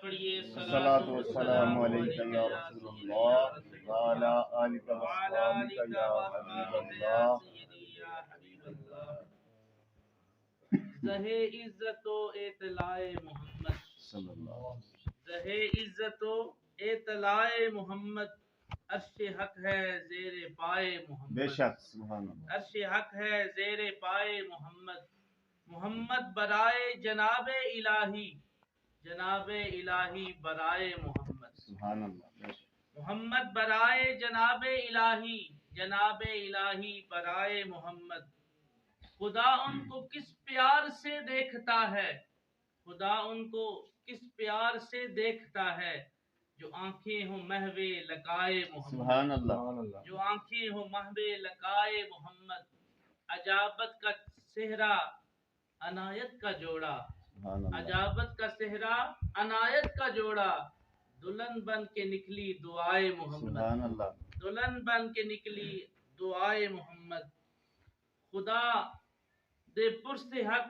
پڑھیے الصلاۃ والسلام علیک یا رسول اللہ وعلی آلک واصحابک یا حبیب اللہ. زہے عزت و اطلاع محمد صلی اللہ علیہ وسلم. زہے عزت و اطلاع محمد عرش حق ہے زیر پائے محمد. بے شک سبحان اللہ. عرش حق ہے زیر پائے محمد. محمد برائے جناب الہی برائے محمد. سبحان اللہ. بے شک. محمد برائے جناب الہی برائے محمد. خدا ان کو کس پیار سے دیکھتا ہے جو آنکھیں ہوں محو لقائے محمد. سبحان اللہ. جو آنکھیں ہوں محو لقائے محمد. عجابت کا صحرا عنایت کا جوڑا. سبحان اللہ. عجابت کا صحرا عنایت کا جوڑا. دلہن بن کے نکلی دعائے محمد. سبحان اللہ. دلہن بن کے نکلی دعائے محمد. خدا دے پرس حق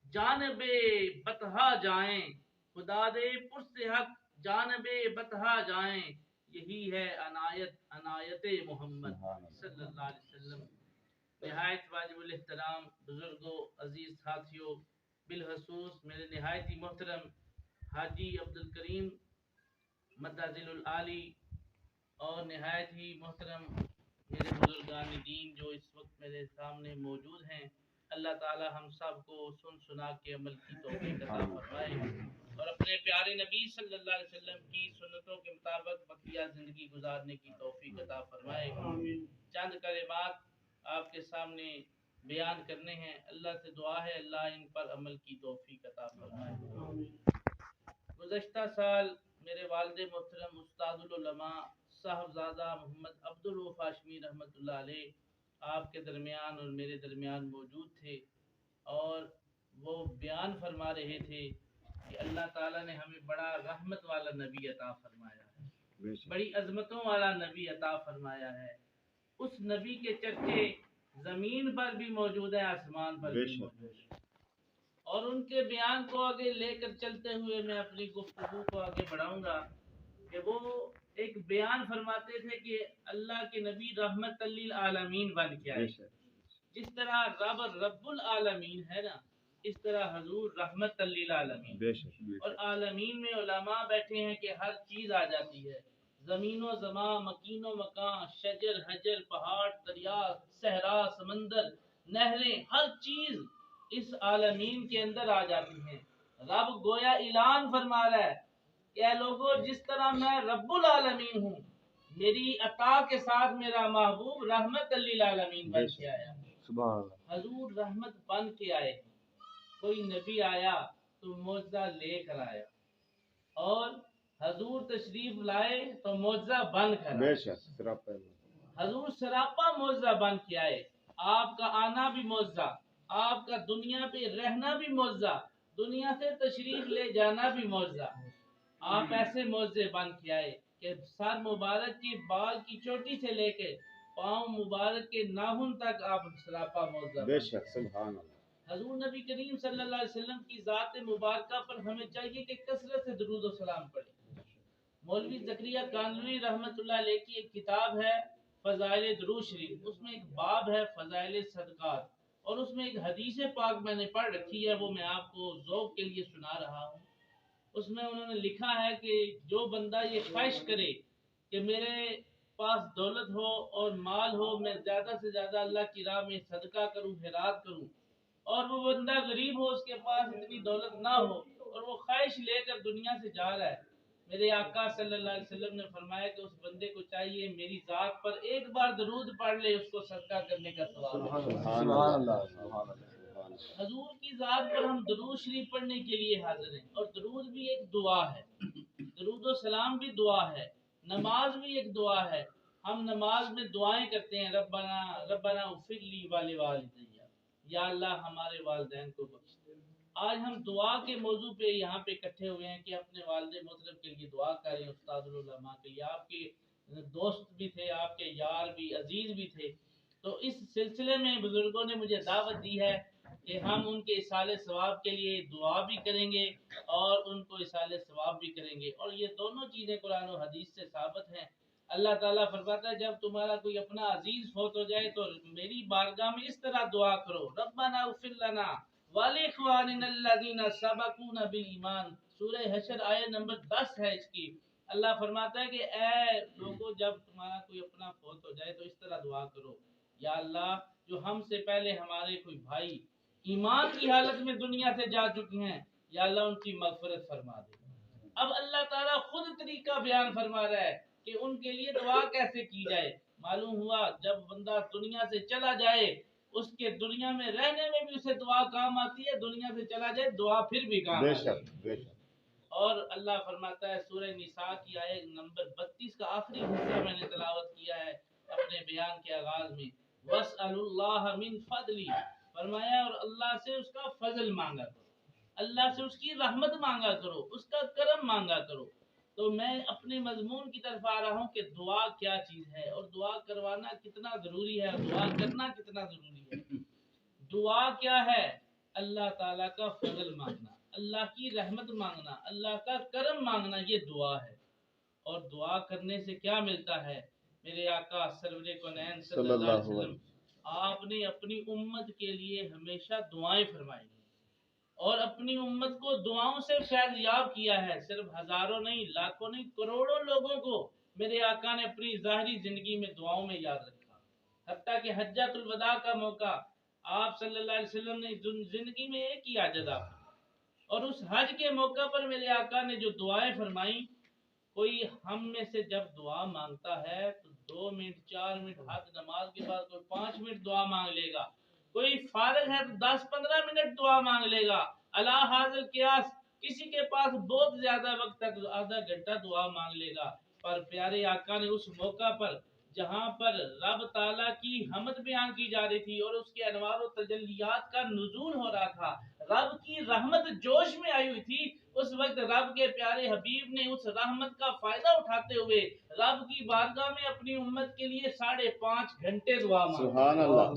جانب بطحا جائیں. خدا دے پرس حق جانب بطحا جائیں. یہی ہے عنایت محمد صلی اللہ علیہ وسلم. نہایت واجب الاحترام بزرگوں، عزیز ساتھیوں، بالخصوص میرے نہایت ہی محترم حاجی عبدالکریم مدذل العالی اور نہایت ہی محترم میرے بزرگان دین جو اس وقت میرے سامنے موجود ہیں. اللہ تعالی ہم سب کو سنا کے عمل کی توفیق عطا فرمائے اور اپنے پیارے نبی صلی اللہ علیہ وسلم کی سنتوں کے مطابق بقیہ زندگی گزارنے کی توفیق عطا فرمائے. چند کلمات آپ کے سامنے بیان کرنے ہیں. اللہ سے دعا ہے اللہ ان پر عمل کی توفیق عطا فرمائے. گزشتہ سال میرے والد محترم استاد العلماء صاحبزادہ محمد عبدالرؤف ہاشمی رحمۃ اللہ علیہ آپ کے درمیان اور میرے درمیان موجود تھے اور وہ بیان فرما رہے تھے کہ اللہ تعالیٰ نے ہمیں بڑا رحمت والا نبی عطا فرمایا ہے، بڑی عظمتوں والا نبی عطا فرمایا ہے. اس نبی کے چرچے زمین پر بھی موجود ہیں، آسمان پر بھی موجود ہیں. اور ان کے بیان کو آگے لے کر چلتے ہوئے میں اپنی گفتگو کو آگے بڑھاؤں گا کہ وہ ایک بیان فرماتے تھے کہ اللہ کے نبی رحمت للعالمین بن کے آئے. جس طرح رب العالمین ہے نا، اس طرح حضور رحمت للعالمین. اور عالمین میں علماء بیٹھے ہیں کہ ہر چیز آ جاتی ہے، زمین و زمان، مکین و مکان، شجر حجر، پہاڑ دریا، صحرا سمندر، نہریں، ہر چیز اس عالمین کے اندر آ جاتی ہیں. رب گویا اعلان فرما رہا ہے کہ اے لوگو، جس طرح میں رب العالمین ہوں، میری عطا کے ساتھ میرا محبوب رحمت للعالمین بن کے آیا. سبحان اللہ. حضور رحمت بن کے آئے. کوئی نبی آیا تو معجزہ لے کر آیا اور حضور تشریف لائے تو معجزہ بن کر آئے. حضور سراپا معجزہ بن کے آئے. آپ کا آنا بھی معجزہ، آپ کا دنیا پہ رہنا بھی معجزہ، دنیا سے تشریف لے جانا بھی معجزہ. آپ ایسے معجزے بن کے آئے کہ سر مبارک کی بال کی چوٹی سے لے کے پاؤں مبارک کے ناخن تک آپ سراپا معجزہ. بے شک سبحان اللہ. حضور نبی کریم صلی اللہ علیہ وسلم کی ذات مبارکہ پر ہمیں چاہیے کہ کثرت سے درود و سلام پڑھیں. مولوی زکریا کانلوی رحمۃ اللہ علیہ کی ایک کتاب ہے فضائل درود شریف، اس میں ایک باب ہے فضائل صدقات اور اس میں ایک حدیث پاک میں نے پڑھ رکھی ہے، وہ میں آپ کو ذوق کے لیے سنا رہا ہوں. اس میں انہوں نے لکھا ہے کہ جو بندہ یہ خواہش کرے کہ میرے پاس دولت ہو اور مال ہو، میں زیادہ سے زیادہ اللہ کی راہ میں صدقہ کروں، خیرات کروں، اور وہ بندہ غریب ہو، اس کے پاس اتنی دولت نہ ہو اور وہ خواہش لے کر دنیا سے جا رہا ہے، میرے آقا صلی اللہ علیہ وسلم نے فرمایا کہ اس بندے کو چاہیے میری ذات پر ایک بار درود پڑھ لے، اس کو صدقہ کرنے کا ثواب ہے. حضور کی ذات پر ہم درود شریف پڑھنے کے لیے حاضر ہیں اور درود بھی ایک دعا ہے، درود و سلام بھی دعا ہے، نماز بھی ایک دعا ہے. ہم نماز میں دعائیں کرتے ہیں، ربنا اغفر لی ولوالدی، یا اللہ ہمارے والدین کو بخش دے. آج ہم دعا کے موضوع پہ یہاں پہ اکٹھے ہوئے ہیں کہ اپنے والد محترم کے لیے دعا کریں، استاد العلماء کے لیے. آپ کے دوست بھی تھے، آپ کے یار بھی، عزیز بھی تھے. تو اس سلسلے میں بزرگوں نے مجھے دعوت دی ہے کہ ہم ان کے اصال ثواب کے لیے دعا بھی کریں گے اور ان کو اصال ثواب بھی کریں گے، اور یہ دونوں چیزیں قرآن و حدیث سے ثابت ہیں۔ اللہ تعالیٰ فرماتا ہے جب تمہارا کوئی اپنا عزیز فوت ہو جائے تو میری بارگاہ میں اس طرح دعا کرو، ربنا اغفر لنا ولاخواننا الذین سبقونا بالایمان، سورہ حشر آیت نمبر 10 ہے اس کی۔ اللہ فرماتا ہے کہ اے لوگوں جب تمہارا کوئی اپنا فوت ہو جائے تو اس طرح دعا کرو، یا اللہ جو ہم سے پہلے ہمارے کوئی بھائی ایمان کی حالت میں دنیا سے جا چکے ہیں، یا اللہ ان کی مغفرت فرما دے۔ اب اللہ تعالیٰ خود طریقہ بیان فرما رہا ہے کہ ان کے لیے دعا کیسے کی جائے۔ معلوم ہوا جب بندہ دنیا سے چلا جائے اس کے دنیا میں رہنے میں بھی اسے دعا کام آتی ہے، دنیا سے چلا جائے دعا پھر بھی کام آتی ہے۔ اور اللہ فرماتا ہے سورہ نساء کی آیت نمبر 32 کا آخری حصہ میں نے تلاوت کیا ہے اپنے بیان کے آغاز میں، وَاسْأَلُوا اللَّهَ مِن فَضْلِهِ، فرمایا اور اللہ سے اس کا فضل مانگا کرو، اللہ سے اس کی رحمت مانگا کرو، اس کا کرم مانگا کرو۔ تو میں اپنے مضمون کی طرف آ رہا ہوں کہ دعا کیا چیز ہے اور دعا کروانا کتنا ضروری ہے اور دعا کرنا کتنا ضروری ہے۔ دعا کیا ہے؟ اللہ تعالیٰ کا فضل مانگنا، اللہ کی رحمت مانگنا، اللہ کا کرم مانگنا، یہ دعا ہے۔ اور دعا کرنے سے کیا ملتا ہے؟ میرے آقا سرور کونین صلی اللہ علیہ وسلم آپ نے اپنی امت کے لیے ہمیشہ دعائیں فرمائی اور اپنی امت کو دعاؤں سے فیض یاب کیا ہے۔ صرف ہزاروں نہیں، لاکھوں نہیں، کروڑوں لوگوں کو میرے آقا نے اپنی ظاہری زندگی میں دعاؤں میں یاد رکھا، حتیٰ کہ حجۃ الوداع کا موقع آپ صلی اللہ علیہ وسلم نے زندگی میں ایک ہی حج ادا کی، اور اس حج کے موقع پر میرے آقا نے جو دعائیں فرمائیں، کوئی ہم میں سے جب دعا مانگتا ہے تو 2 منٹ 4 منٹ حج نماز کے بعد کوئی 5 منٹ دعا مانگ لے گا، کوئی فارغ ہے تو 10-15 منٹ دعا مانگ لے گا، الا حاضر قیاس کسی کے پاس بہت زیادہ وقت تک آدھا گھنٹہ دعا مانگ لے گا۔ پر پیارے آقا نے اس موقع پر جہاں پر رب تعالیٰ کی حمد بیان کی جا رہی تھی اور اس کے انوار و تجلیات کا نزول ہو رہا تھا، رب کی رحمت جوش میں آئی ہوئی تھی، اس وقت رب کے پیارے حبیب نے اس رحمت کا فائدہ اٹھاتے ہوئے رب کی بارگاہ میں اپنی امت کے لیے 5.5 گھنٹے دعا مانگی۔ سبحان اللہ،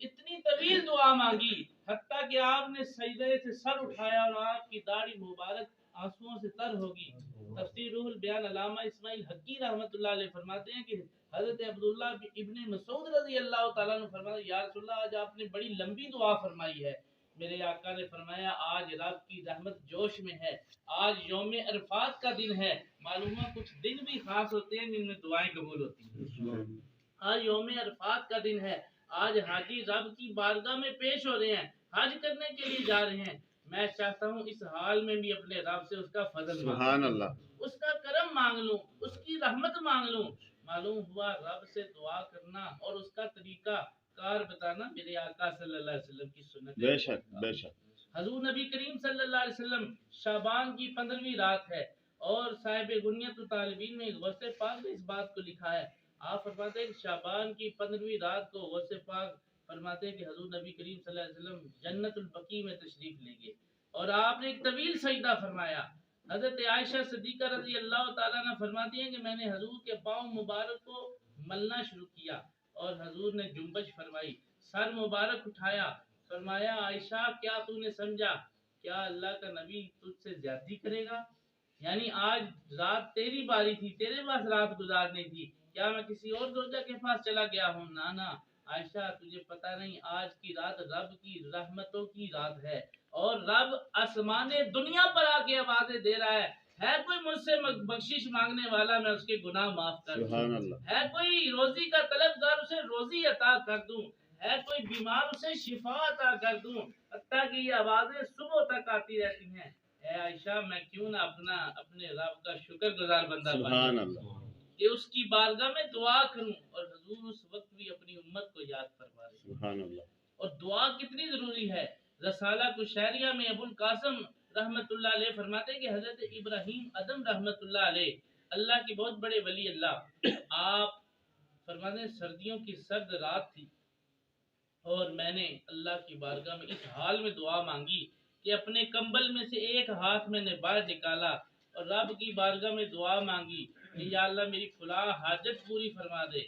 اتنی طویل دعا مانگی، حتیٰ کہ آپ نے سجدے سے سر اٹھایا اور آپ کی داڑھی مبارک آنسوؤں سے تر ہوگی۔ تفسیر روح البیان علامہ اسماعیل حقی رحمۃ اللہ علیہ فرماتے ہیں کہ حضرت عبداللہ ابن مسعود رضی اللہ تعالیٰ نے فرمایا یا رسول اللہ آج آپ نے بڑی لمبی دعا فرمائی ہے۔ میرے آقا نے فرمایا آج رب کی رحمت جوش میں ہے، آج یوم عرفات کا دن ہے۔ معلوم ہے کچھ دن بھی خاص ہوتے ہیں جن میں دعائیں قبول ہوتی ہیں۔ آج یوم عرفات کا دن ہے، آج حاجی رب کی بارگاہ میں پیش ہو رہے ہیں، حج کرنے کے لیے جا رہے ہیں۔ میں چاہتا ہوں اس حال میں بھی اپنے رب سے اس کا فضل سبحان اللہ، اس کا کرم مانگ لوں، اس کی رحمت مانگ لوں۔ معلوم ہوا رب سے دعا کرنا اور اس کا طریقہ کار بتانا میرے آقا صلی اللہ علیہ وسلم کی سنت ہے۔ بے شک بے شک۔ حضور نبی کریم صلی اللہ علیہ وسلم شعبان کی 15ویں رات ہے اور صاحب غنیت الطالبین میں غوث پاک نے اس بات کو لکھا ہے۔ آپ فرماتے ہیں کہ شعبان کی 15ویں رات کو غوث پاک فرماتے ہیں کہ حضور نبی کریم صلی اللہ علیہ وسلم جنت البقیع میں تشریف لے گئے اور آپ نے ایک طویل سجدہ فرمایا۔ حضرت عائشہ صدیقہ رضی اللہ تعالیٰ عنہ فرماتی ہیں کہ میں نے حضور کے پاؤں مبارک کو ملنا شروع کیا اور حضور نے جنبش فرمائی، سر مبارک اٹھایا، فرمایا عائشہ کیا تو نے سمجھا کیا اللہ کا نبی تجھ سے زیادتی کرے گا؟ یعنی آج رات تیری باری تھی، تیرے پاس رات گزارنی تھی، کیا میں کسی اور زوجہ کے پاس چلا گیا ہوں؟ نانا عائشہ تجھے پتہ نہیں آج کی رات رب کی رحمتوں کی رات ہے اور رب آسمان دنیا پر آ کے آوازیں دے رہا ہے کوئی مجھ سے بخشش مانگنے والا میں اس کے گناہ معاف کر دوں، سبحان اللہ، ہے کوئی روزی کا طلبگار اسے روزی عطا کر دوں، ہے کوئی بیمار اسے شفا عطا کر دوں، حتیٰ کہ یہ آوازیں صبح تک آتی رہتی ہیں۔ اے عائشہ میں کیوں نہ اپنے رب کا شکر گزار بندہ سبحان بنوں اللہ، کہ اس کی بارگاہ میں دعا کروں، اور حضور اس وقت بھی اپنی امت کو یاد فرما رہے ہیں۔ سبحان اللہ، اور دعا کتنی ضروری ہے۔ رسالہ کشیریہ میں ابو القاسم رحمت اللہ علیہ فرماتے ہیں کہ حضرت ابراہیم ادم رحمت اللہ علیہ اللہ کے بہت بڑے ولی اللہ، آپ فرماتے ہیں سردیوں کی سرد رات تھی اور میں نے اللہ کی بارگاہ میں اس حال میں دعا مانگی کہ اپنے کمبل میں سے ایک ہاتھ میں نے باہر نکالا اور رب کی بارگاہ میں دعا مانگی کہ یا اللہ میری فلاں حاجت پوری فرما دے۔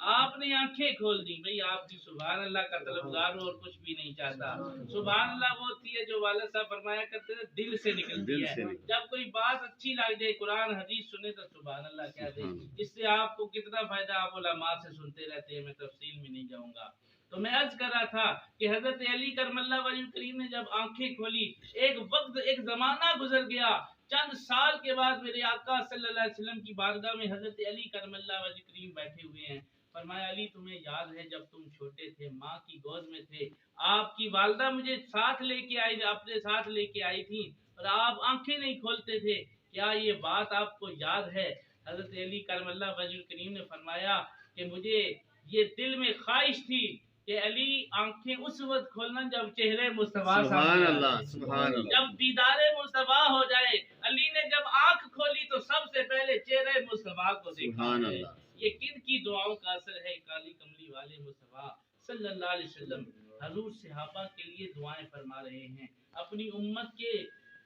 آپ نے آنکھیں کھول دی. بھئی آپ کی سبحان اللہ کا طلبگار ہو اور کچھ بھی نہیں چاہتا. سبحان اللہ وہ ہوتی ہے جو والد صاحب فرمایا کرتے تھے دل سے نکلتی ہے. جب کوئی بات اچھی لگ جائے قرآن حدیث سنے تو سبحان اللہ کہہ دے. اس سے آپ کو کتنا فائدہ آپ علماء سے سنتے رہتے ہیں. میں تفصیل میں نہیں جاؤں گا. تو میں عرض کر رہا تھا کہ حضرت علی کرم اللہ وجہ کریم نے جب آنکھیں کھولی ایک وقت ایک زمانہ گزر گیا. چند سال کے بعد میرے آقا صلی اللہ علیہ وسلم کی بارگاہ میں حضرت علی کرم اللہ وجہ کریم بیٹھے ہوئے ہیں. فرمایا علی تمہیں یاد ہے جب تم چھوٹے تھے ماں کی گود میں تھے آپ کی والدہ مجھے ساتھ لے کے آئی اپنے ساتھ لے کے آئی تھی اور آپ آنکھیں نہیں کھولتے تھے. کیا یہ بات آپ کو یاد ہے؟ حضرت علی کرم اللہ وجہ کریم نے فرمایا کہ مجھے یہ دل میں خواہش تھی کہ علی آنکھیں اس وقت کھولنا جب چہرے مصطفیٰ سبحان اللہ سبحان اللہ جب دیدار مصطفیٰ ہو جائے. علی نے جب آنکھ کھولی تو سب سے پہلے چہرے مصطفیٰ کو دیکھا. سبحان اللہ. یہ کن کی دعاؤں کا اثر ہے؟ کالی کملی والے مصطفیٰ صلی اللہ علیہ وسلم حضور صحابہ کے لیے دعائیں فرما رہے ہیں. اپنی امت کے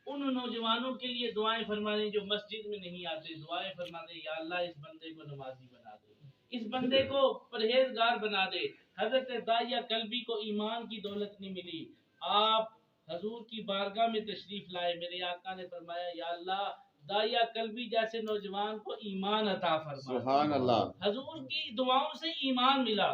ان نوجوانوں کے لیے دعائیں فرما رہے ہیں جو مسجد میں نہیں آتے. دعائیں فرما رہے ہیں یا اللہ اس بندے کو نمازی بنا دے, اس بندے کو پرہیزگار بنا دے. حضرت داعیہ قلبی کو ایمان کی دولت نہیں ملی. آپ حضور کی بارگاہ میں تشریف لائے. میرے آقا نے فرمایا یا اللہ داعیہ قلبی جیسے نوجوان کو ایمان عطا فرما. سبحان اللہ. حضور کی دعاؤں سے ایمان ملا.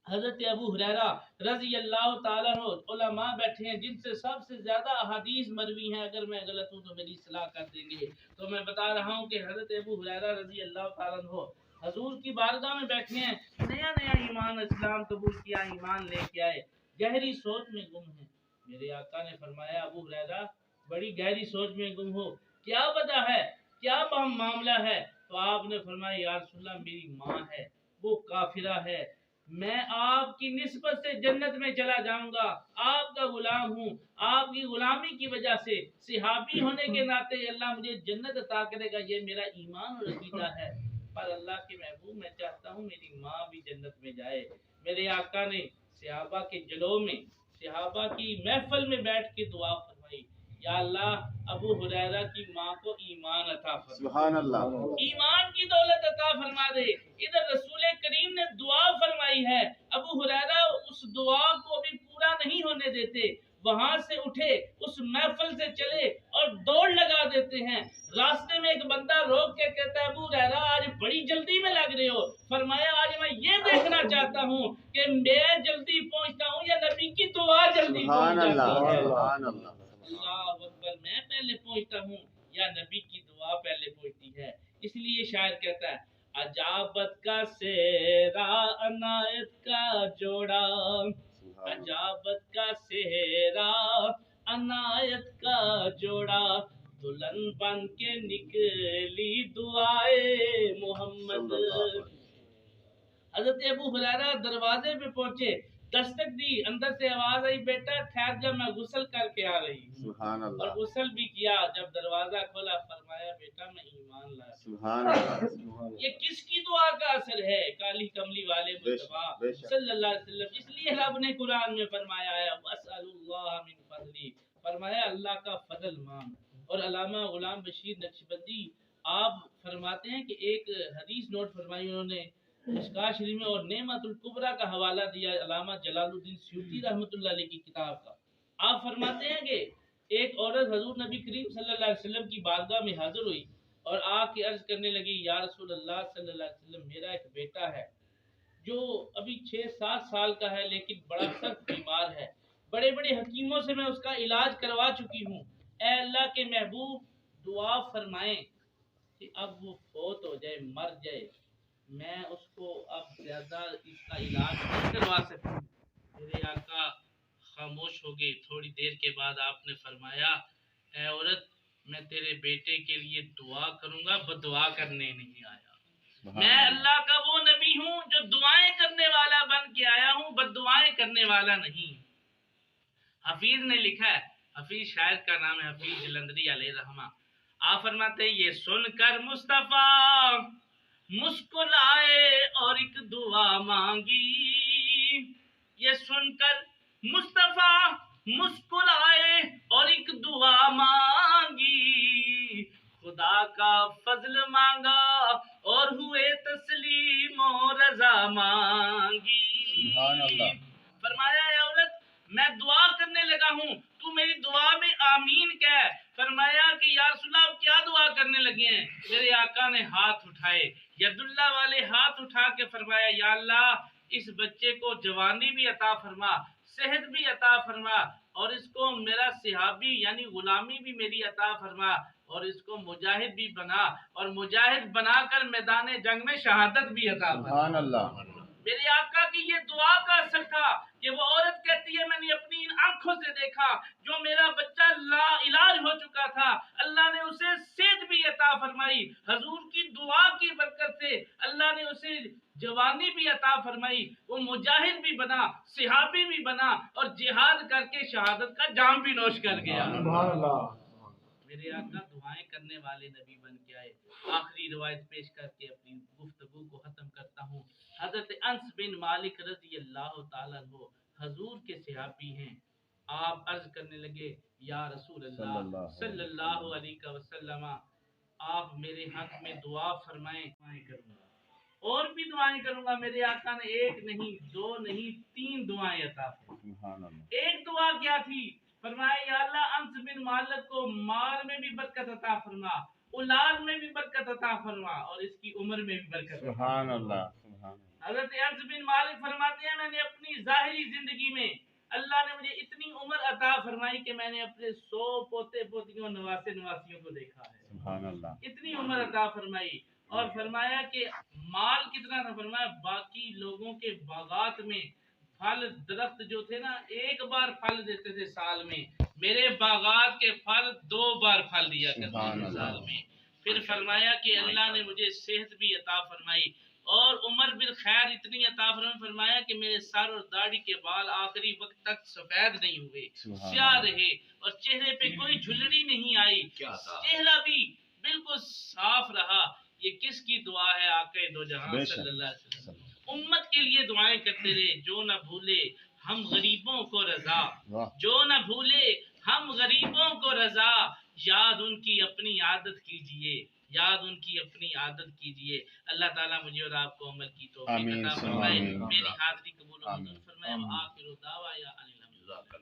حضرت ابو ہریرہ رضی اللہ تعالیٰ عنہ علماء بیٹھے ہیں جن سے سب سے زیادہ احادیث مروی ہیں. اگر میں غلط ہوں تو میری اصلاح کر دیں گے. تو میں بتا رہا ہوں کہ حضرت ابو ہریرہ رضی اللہ تعالیٰ عنہ حضور کی بارگاہ میں بیٹھے ہیں. نیا ایمان اسلام قبول کیا, ایمان لے کے آئے, گہری سوچ میں گم ہیں. میرے آقا نے فرمایا ابو ہریرہ بڑی گہری سوچ میں گم ہو, کیا وجہ ہے, کیا معاملہ ہے؟ تو آپ نے فرمایا یا رسول اللہ میری ماں ہے وہ کافرہ ہے, میں آپ کی نسبت سے جنت میں چلا جاؤں گا. آپ کا غلام ہوں, آپ کی غلامی کی وجہ سے صحابی ہونے کے ناطے اللہ مجھے جنت عطا کرے گا. یہ میرا ایمان اور عقیدہ ہے. پر اللہ کے محبوب میں چاہتا ہوں میری ماں بھی جنت میں جائے. میرے آقا نے صحابہ کے جلوہ میں صحابہ کی محفل میں بیٹھ کے دعا فرمائی یا اللہ ابو ہریرہ کی ماں کو ایمان عطا فرما. سبحان اللہ. ایمان کی دولت عطا فرما دے. ادھر رسول کریم نے دعا فرمائی ہے. ابو ہریرہ اس دعا کو بھی پورا نہیں ہونے دیتے, وہاں سے اٹھے اس محفل سے چلے اور دوڑ لگا دیتے ہیں. راستے میں ایک بندہ روک کے کہتا ہے ابو ہریرہ آج بڑی جلدی میں لگ رہے ہو. فرمایا آج میں یہ دیکھنا چاہتا ہوں کہ میں جلدی پہنچتا ہوں یا نبی کی دعا جلدی سبحان پہنچ اللہ جاتی ہے. سبحان اللہ. اللہ اکبر, میں پہلے پہنچتا ہوں یا نبی کی دعا پہلے پہنچتی ہے. اس لیے شاعر کہتا ہے عجابت کا سہرا عنایت کا جوڑا, عجابت کا سہرا عنایت کا جوڑا, دلہن بن کے نکلی دعائے محمد. حضرت ابو ہریرہ دروازے پہ پہنچے, دستک دی, اندر سے آواز آئی بیٹا ٹھہر جا میں غسل کر کے آ رہی ہوں. سبحان اللہ. اور غسل بھی کیا. جب دروازہ کھولا فرمایا بیٹا میں ایمان لایا. سبحان اللہ. یہ کس کی دعا کا اثر ہے؟ کالی کملی والے مصطفیٰ صلی اللہ علیہ وسلم. اس لیے رب نے قرآن میں فرمایا ہے وَاسْأَلُ اللَّهَ مِن فَضْلِهِ, فرمایا اللہ کا فضل مانگ. اور علامہ غلام بشیر نقشبندی آپ فرماتے ہیں کہ ایک حدیث نوٹ فرمائی انہوں نے مشکوٰۃ شریف میں اور نعمت الکبریٰ کا حوالہ دیا علامہ جلال الدین سیوطی رحمۃ اللہ علیہ کی کتاب کا. آپ فرماتے ہیں کہ ایک عورت حضور نبی کریم صلی اللہ علیہ وسلم کی بارگاہ میں حاضر ہوئی اور آ کے عرض کرنے لگی یا رسول اللہ صلی اللہ علیہ وسلم میرا ایک بیٹا ہے جو ابھی 6-7 سال کا ہے لیکن بڑا سخت بیمار ہے. بڑے بڑے حکیموں سے میں اس کا علاج کروا چکی ہوں. اے اللہ کے محبوب دعا فرمائیں کہ اب وہ فوت ہو جائے, مر جائے, میں اس کو اب زیادہ اس کا علاج نہیں کروا سکتی. میرے آقا خاموش ہو گئے. تھوڑی دیر کے بعد آپ نے فرمایا اے عورت میں تیرے بیٹے کے لیے دعا کروں گا, بدعا کرنے نہیں آیا. میں اللہ کا وہ نبی ہوں جو دعائیں کرنے والا بن کے آیا ہوں, بد دعائیں کرنے والا نہیں. حفیظ نے لکھا ہے, حفیظ شاعر کا نام ہے حفیظ جلندری علیہ رحمہ. آپ فرماتے ہیں یہ سن کر مصطفیٰ مسکرائے اور ایک دعا مانگی. یہ سن کر مصطفیٰ مسکرائے اور ایک دعا مانگی. خدا کا فضل مانگا اور ہوئے تسلیم و رضا کہ یا رسول اللہ کیا دعا کرنے لگے ہیں؟ میرے آقا نے ہاتھ اٹھائے، ید اللہ والے ہاتھ اٹھا کے فرمایا یا اللہ اس بچے کو جوانی بھی عطا فرما، صحت بھی عطا فرما، اور اس کو میرا صحابی یعنی غلامی بھی میری عطا فرما، اور اس کو مجاہد بھی بنا، اور مجاہد بنا کر میدان جنگ میں شہادت بھی عطا فرما۔ سبحان اللہ۔ میرے آقا کی یہ دعا کا اثر تھا کہ وہ عورت کہتی ہے میں نے اپنی ان آنکھوں سے دیکھا جو میرا بچہ لا علاج ہو چکا تھا، اللہ نے اسے صحت بھی عطا فرمائی، حضور کی دعا کی برکت سے اللہ نے اسے جوانی بھی عطا فرمائی، وہ مجاہد بھی بنا، صحابی بھی بنا، اور جہاد کر کے شہادت کا جام بھی نوش کر گیا۔ سبحان اللہ۔ میرے آقا دعائیں کرنے والے نبی بن کے آئے۔ آخری روایت پیش کر کے اپنی گفتگو کو ختم کرتا ہوں۔ حضرت انس بن مالک رضی اللہ تعالیٰ عنہ حضور کے صحابی ہیں۔ آپ عرض کرنے لگے یا رسول اللہ صلی اللہ علیہ وسلم آپ میرے حق میں دعا فرمائیں، دعائیں کروں گا اور بھی دعائیں کروں گا۔ میرے آقا نے ایک نہیں، دو نہیں، 3 دعائیں عطا فرمائیں۔ سبحان اللہ۔ ایک دعا کیا تھی؟ فرمایا یا اللہ انس بن مالک کو مال میں بھی برکت عطا فرما، اولاد میں بھی برکت عطا فرما، اور اس کی عمر میں بھی برکت عطا فرما۔ سبحان اللہ۔ حضرت انس بن مالک فرماتے ہیں میں نے اپنی ظاہری زندگی میں اللہ نے مجھے اتنی عمر عطا فرمائی کہ میں نے اپنے 100 پوتے پوتیوں نواسے نواسیوں کو دیکھا ہے۔ سبحان اللہ۔ اتنی عمر عطا فرمائی، اور فرمایا کہ مال کتنا تھا؟ فرمایا باقی لوگوں کے باغات میں پھل درخت جو تھے نا 1 بار پھل دیتے تھے سال میں، میرے باغات کے پھل 2 بار پھل دیا کرتے تھے سال میں۔ پھر فرمایا کہ اللہ نے مجھے صحت بھی عطا فرمائی، اور عمر بالخیر اتنی عطا فرمائی، فرمایا کہ میرے سر اور داڑھی کے بال آخری وقت تک سفید نہیں ہوئے، سیاہ رہے، اور چہرے پہ کوئی جھلڑی نہیں آئی، چہرہ بھی بالکل صاف رہا۔ یہ کس کی دعا ہے؟ آقا دو جہاں صلی اللہ علیہ وسلم امت کے لیے دعائیں کرتے رہے۔ جو نہ بھولے ہم غریبوں کو رضا، جو نہ بھولے ہم غریبوں کو رضا، یاد ان کی اپنی عادت کیجئے، یاد ان کی اپنی عادت کیجئے۔ اللہ تعالیٰ مجھے اور آپ کو عمل کی توفیق عطا فرمائے، میری حاضری قبول و منظور فرمائے۔ آخر دعوایا ان الحمد للہ۔